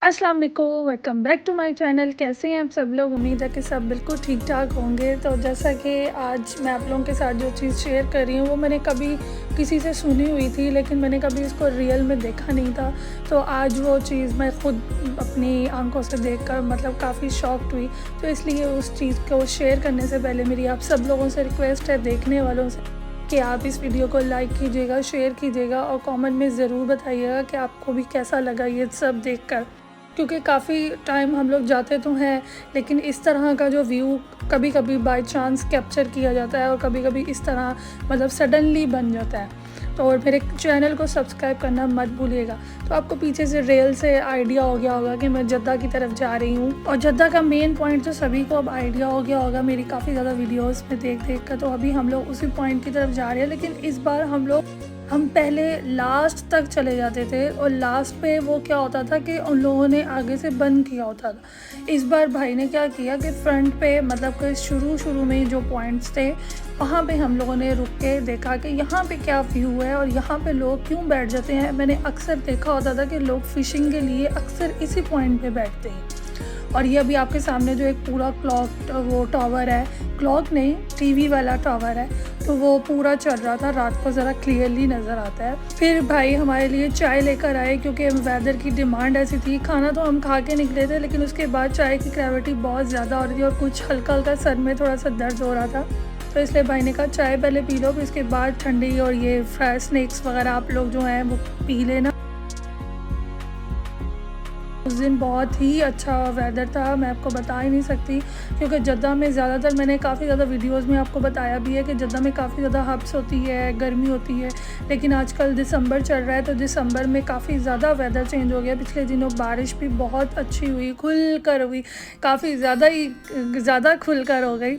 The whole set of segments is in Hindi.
अस्सलाम वालेकुम, welcome back to my channel. कैसे हैं आप सब लोग? उम्मीद है कि सब बिल्कुल ठीक ठाक होंगे। तो जैसा कि आज मैं आप लोगों के साथ जो चीज़ शेयर कर रही हूँ वो मैंने कभी किसी से सुनी हुई थी, लेकिन मैंने कभी उसको रियल में देखा नहीं था। तो आज वो चीज़ मैं ख़ुद अपनी आंखों से देखकर मतलब काफ़ी शॉक्ड हुई। तो इसलिए उस चीज़ को शेयर करने से पहले मेरी आप सब लोगों से रिक्वेस्ट है, देखने वालों से, कि आप इस वीडियो को लाइक कीजिएगा, शेयर कीजिएगा और कमेंट में ज़रूर बताइएगा कि आपको भी कैसा लगा ये सब देखकर। क्योंकि काफ़ी टाइम हम लोग जाते तो हैं, लेकिन इस तरह का जो व्यू कभी कभी बाय चांस कैप्चर किया जाता है और कभी कभी इस तरह मतलब सडनली बन जाता है। तो और मेरे चैनल को सब्सक्राइब करना मत भूलिएगा। तो आपको पीछे से रेल से आइडिया हो गया होगा कि मैं जद्दा की तरफ जा रही हूँ, और जद्दा का मेन पॉइंट तो सभी को अब आइडिया हो गया होगा मेरी काफ़ी ज़्यादा वीडियोस में देख कर। तो अभी हम लोग उसी पॉइंट की तरफ जा रहे हैं, लेकिन इस बार हम पहले लास्ट तक चले जाते थे, और लास्ट पे वो क्या होता था कि उन लोगों ने आगे से बंद किया होता था। इस बार भाई ने क्या किया कि फ्रंट पे मतलब कि शुरू में जो पॉइंट्स थे वहाँ पे हम लोगों ने रुक के देखा कि यहाँ पे क्या व्यू है और यहाँ पे लोग क्यों बैठ जाते हैं। मैंने अक्सर देखा होता था कि लोग फ़िशिंग के लिए अक्सर इसी पॉइंट पे बैठते हैं। और ये अभी आपके सामने जो एक पूरा वो टावर है, क्लॉक नहीं टीवी वाला टावर है, तो वो पूरा चल रहा था। रात को ज़रा क्लियरली नज़र आता है। फिर भाई हमारे लिए चाय लेकर आए, क्योंकि वेदर की डिमांड ऐसी थी। खाना तो हम खा के निकले थे, लेकिन उसके बाद चाय की ग्रेविटी बहुत ज़्यादा हो रही थी और कुछ हल्का हल्का सर में थोड़ा सा दर्द हो रहा था। तो इसलिए भाई ने कहा चाय पहले पी लो, फिर इसके बाद ठंडी और ये फ्राई स्नैक्स वगैरह आप लोग जो हैं वो पी लेना। उस दिन बहुत ही अच्छा वेदर था, मैं आपको बता ही नहीं सकती। क्योंकि जद्दा में ज़्यादातर मैंने काफ़ी ज़्यादा वीडियोस में आपको बताया भी है कि जद्दा में काफ़ी ज़्यादा हब्स होती है, गर्मी होती है। लेकिन आजकल दिसंबर चल रहा है, तो दिसंबर में काफ़ी ज़्यादा वेदर चेंज हो गया। पिछले दिनों बारिश भी बहुत अच्छी हुई, खुलकर हुई, काफ़ी ज़्यादा खुलकर हो गई।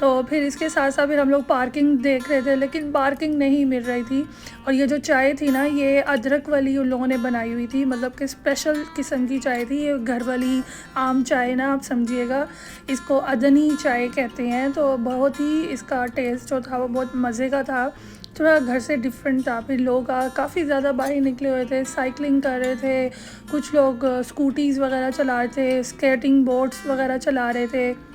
तो फिर इसके साथ साथ फिर हम लोग पार्किंग देख रहे थे, लेकिन पार्किंग नहीं मिल रही थी। और ये जो चाय थी ना, ये अदरक वाली उन लोगों ने बनाई हुई थी, मतलब कि स्पेशल किस्म की चाय थी। ये घर वाली आम चाय ना, आप समझिएगा, इसको अदनी चाय कहते हैं। तो बहुत ही इसका टेस्ट जो था वो बहुत मज़े का था, थोड़ा घर से डिफरेंट था। फिर लोग काफ़ी ज़्यादा बाहर निकले हुए थे, साइकिलिंग कर रहे थे, कुछ लोग स्कूटीज़ वगैरह चला रहे थे, स्केटिंग बोर्ड्स वगैरह चला रहे थे।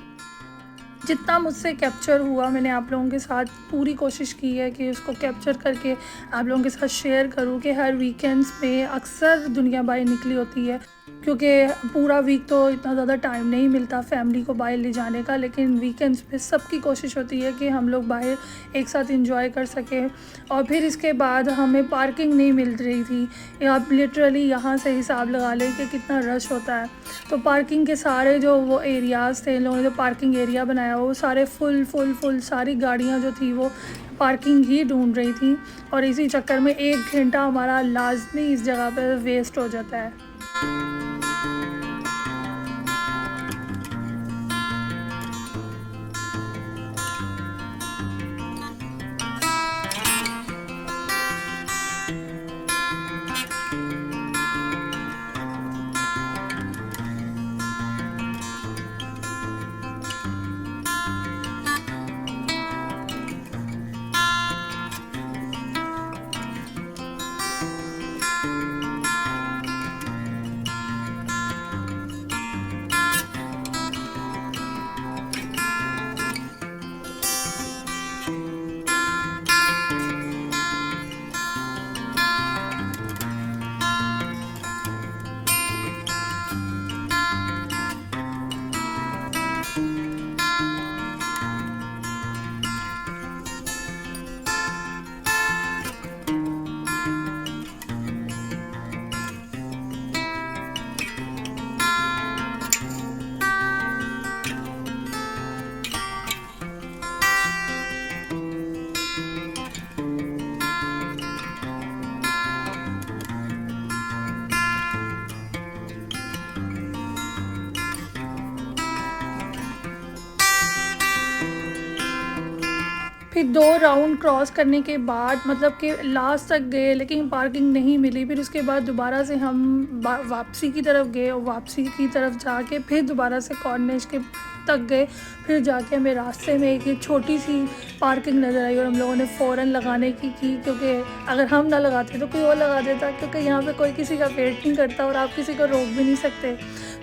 जितना मुझसे कैप्चर हुआ मैंने आप लोगों के साथ पूरी कोशिश की है कि उसको कैप्चर करके आप लोगों के साथ शेयर करूं। कि हर वीकेंड्स में अक्सर दुनिया बाहर निकली होती है, क्योंकि पूरा वीक तो इतना ज़्यादा टाइम नहीं मिलता फैमिली को बाहर ले जाने का, लेकिन वीकेंड्स पे सबकी कोशिश होती है कि हम लोग बाहर एक साथ एंजॉय कर सकें। और फिर इसके बाद हमें पार्किंग नहीं मिल रही थी। आप लिटरली यहाँ से हिसाब लगा लें कि कितना रश होता है। तो पार्किंग के सारे जो वो एरियाज़ थे, इन लोगों ने जो पार्किंग एरिया बनाया वो सारे फुल सारी गाड़ियाँ जो थी वो पार्किंग ही ढूंढ रही थी। और इसी चक्कर में 1 घंटा हमारा लाजमी इस जगह पर वेस्ट हो जाता है। फिर 2 राउंड क्रॉस करने के बाद मतलब कि लास्ट तक गए, लेकिन पार्किंग नहीं मिली। फिर उसके बाद दोबारा से हम वापसी की तरफ गए, और वापसी की तरफ जाके फिर दोबारा से कॉर्निश के तक गए, फिर जाके हमें रास्ते में एक छोटी सी पार्किंग नज़र आई और हम लोगों ने फ़ौरन लगाने की क्योंकि अगर हम ना लगाते तो कोई और लगा देता, क्योंकि यहाँ पे कोई किसी का वेट नहीं करता और आप किसी को रोक भी नहीं सकते।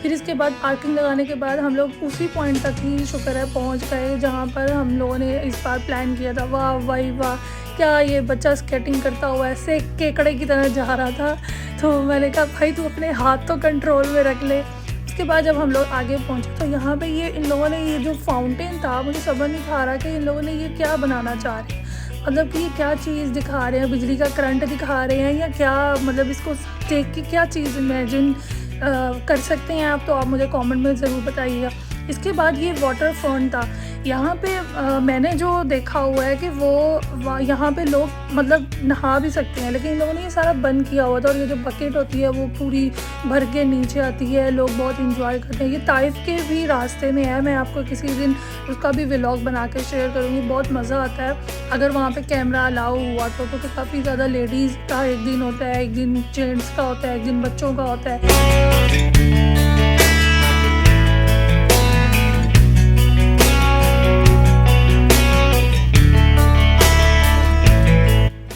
फिर इसके बाद पार्किंग लगाने के बाद हम लोग उसी पॉइंट तक ही शुक्र है पहुँच गए जहाँ पर हम लोगों ने इस बार प्लान किया था। वाह भाई वाह, क्या ये बच्चा स्केटिंग करता हुआ ऐसे केकड़े की तरह जा रहा था। तो मैंने कहा भाई तू अपने हाथ तो कंट्रोल में रख ले। उसके बाद जब हम लोग आगे पहुँचे तो यहाँ पे ये इन लोगों ने ये जो फाउंटेन था, मुझे समझ नहीं आ रहा कि इन लोगों ने ये क्या बनाना चाह रहे हैं, मतलब कि ये क्या चीज़ दिखा रहे हैं, बिजली का करंट दिखा रहे हैं या क्या, मतलब इसको देख के क्या चीज़ इमेजिन कर सकते हैं आप, तो आप मुझे कमेंट में ज़रूर बताइएगा। इसके बाद ये वाटर फ्रंट था। यहाँ पे मैंने जो देखा हुआ है कि वो यहाँ पे लोग मतलब नहा भी सकते हैं, लेकिन इन लोगों ने ये सारा बंद किया हुआ था और ये जो बकेट होती है वो पूरी भर के नीचे आती है, लोग बहुत इंजॉय करते हैं। ये ताइफ के भी रास्ते में है, मैं आपको किसी दिन उसका भी व्लॉग बना के शेयर करूँगी, बहुत मज़ा आता है अगर वहाँ पे कैमरा अलाउ हुआ तो काफ़ी ज़्यादा लेडीज़ का एक दिन होता है, एक दिन जेंट्स का होता है, एक दिन बच्चों का होता है।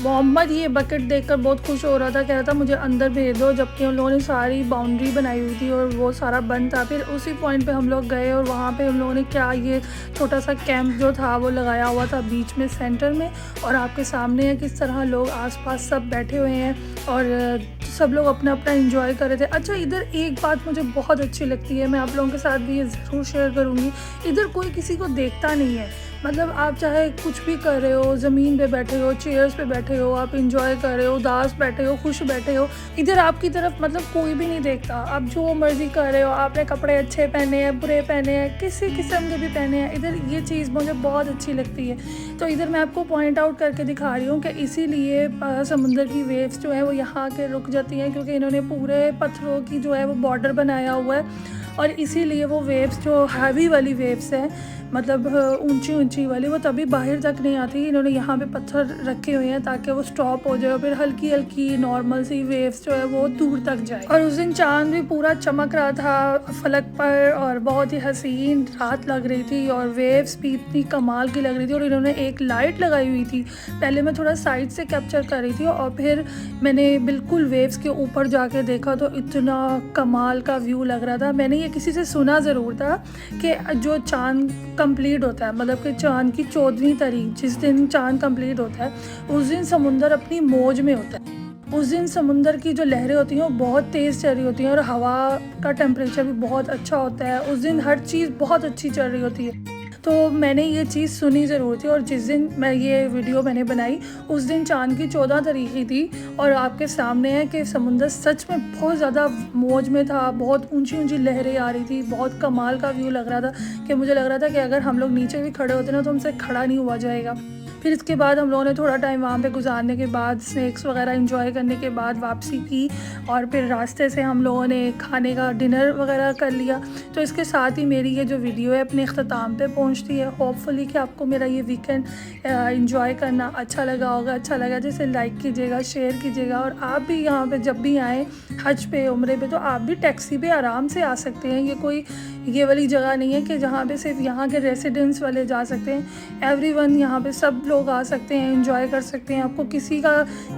मोहम्मद ये बकेट देखकर बहुत खुश हो रहा था, कह रहा था मुझे अंदर भेज दो, जबकि उन लोगों ने सारी बाउंड्री बनाई हुई थी और वो सारा बंद था। फिर उसी पॉइंट पे हम लोग गए और वहाँ पे हम लोगों ने क्या ये छोटा सा कैंप जो था वो लगाया हुआ था बीच में सेंटर में, और आपके सामने है किस तरह लोग आसपास सब बैठे हुए हैं और सब लोग अपना अपना एंजॉय कर रहे थे। अच्छा, इधर एक बात मुझे बहुत अच्छी लगती है, मैं आप लोगों के साथ भी ये ज़रूर शेयर करूँगी, इधर कोई किसी को देखता नहीं है। मतलब आप चाहे कुछ भी कर रहे हो, ज़मीन पे बैठे हो, चेयर्स पे बैठे हो, आप इंजॉय कर रहे हो, उदास बैठे हो, खुश बैठे हो, इधर आपकी तरफ मतलब कोई भी नहीं देखता। आप जो मर्ज़ी कर रहे हो, आपने कपड़े अच्छे पहने हैं, बुरे पहने हैं, किसी किस्म के भी पहने हैं, इधर ये चीज़ मुझे बहुत अच्छी लगती है। तो इधर मैं आपको पॉइंट आउट करके दिखा रही हूँ कि इसीलिए समुंदर की वेव्स जो है वो यहाँ के रुक जाती हैं, क्योंकि इन्होंने पूरे पत्थरों की जो है वो बॉर्डर बनाया हुआ है और इसीलिए वो वेव्स जो हैवी वाली वेव्स हैं, मतलब ऊंची ऊंची वाली, वो तभी बाहर तक नहीं आती। इन्होंने यहाँ पे पत्थर रखे हुए हैं ताकि वो स्टॉप हो जाए और फिर हल्की हल्की नॉर्मल सी वेव्स जो है वो दूर तक जाए। और उस दिन चांद भी पूरा चमक रहा था फलक पर और बहुत ही हसीन रात लग रही थी और वेव्स भी इतनी कमाल की लग रही थी। और इन्होंने एक लाइट लगाई हुई थी, पहले मैं थोड़ा साइड से कैप्चर कर रही थी और फिर मैंने बिल्कुल वेव्स के ऊपर जाके देखा तो इतना कमाल का व्यू लग रहा था। मैंने ये किसी से सुना ज़रूर था कि जो चांद कंप्लीट होता है, मतलब कि चांद की 14वीं तारीख जिस दिन चांद कंप्लीट होता है उस दिन समुंदर अपनी मौज में होता है। उस दिन समुंदर की जो लहरें होती हैं वो बहुत तेज़ चल रही होती हैं और हवा का टेम्परेचर भी बहुत अच्छा होता है। उस दिन हर चीज़ बहुत अच्छी चल रही होती है। तो मैंने ये चीज़ सुनी ज़रूर थी और जिस दिन मैं ये वीडियो मैंने बनाई उस दिन चांद की 14 तारीख ही थी और आपके सामने है कि समुंदर सच में बहुत ज़्यादा मौज में था, बहुत ऊंची ऊंची लहरें आ रही थी, बहुत कमाल का व्यू लग रहा था कि मुझे लग रहा था कि अगर हम लोग नीचे भी खड़े होते ना तो हमसे खड़ा नहीं हुआ जाएगा। फिर इसके बाद हम लोगों ने थोड़ा टाइम वहाँ पे गुजारने के बाद स्नैक्स वगैरह एंजॉय करने के बाद वापसी की और फिर रास्ते से हम लोगों ने खाने का डिनर वगैरह कर लिया। तो इसके साथ ही मेरी ये जो वीडियो है अपने अख्ताम पे पहुँचती है। होपफुली कि आपको मेरा ये वीकेंड एंजॉय करना अच्छा लगा होगा। अच्छा लगा जैसे लाइक कीजिएगा, शेयर कीजिएगा। और आप भी यहाँ पे जब भी आएँ हज पे, उम्रे पे, तो आप भी टैक्सी पे आराम से आ सकते हैं। ये कोई ये वाली जगह नहीं है कि जहाँ पे सिर्फ यहाँ के रेसिडेंट्स वाले जा सकते हैं। एवरीवन यहाँ पे सब लोग आ सकते हैं, एंजॉय कर सकते हैं। आपको किसी का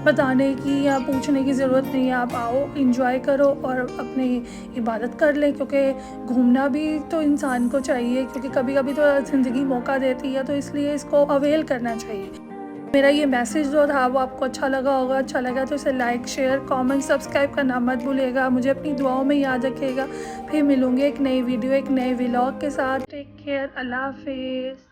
बताने की या पूछने की ज़रूरत नहीं है। आप आओ, एंजॉय करो और अपनी इबादत कर लें, क्योंकि घूमना भी तो इंसान को चाहिए, क्योंकि कभी कभी तो ज़िंदगी मौका देती है, तो इसलिए इसको अवेल करना चाहिए। मेरा ये मैसेज जो था वो आपको अच्छा लगा होगा। अच्छा लगा तो इसे लाइक, शेयर, कमेंट, सब्सक्राइब करना मत भूलिएगा। मुझे अपनी दुआओं में याद रखिएगा। फिर मिलूँगी एक नई वीडियो, एक नए व्लॉग के साथ। टेक केयर, अल्लाह हाफिज़।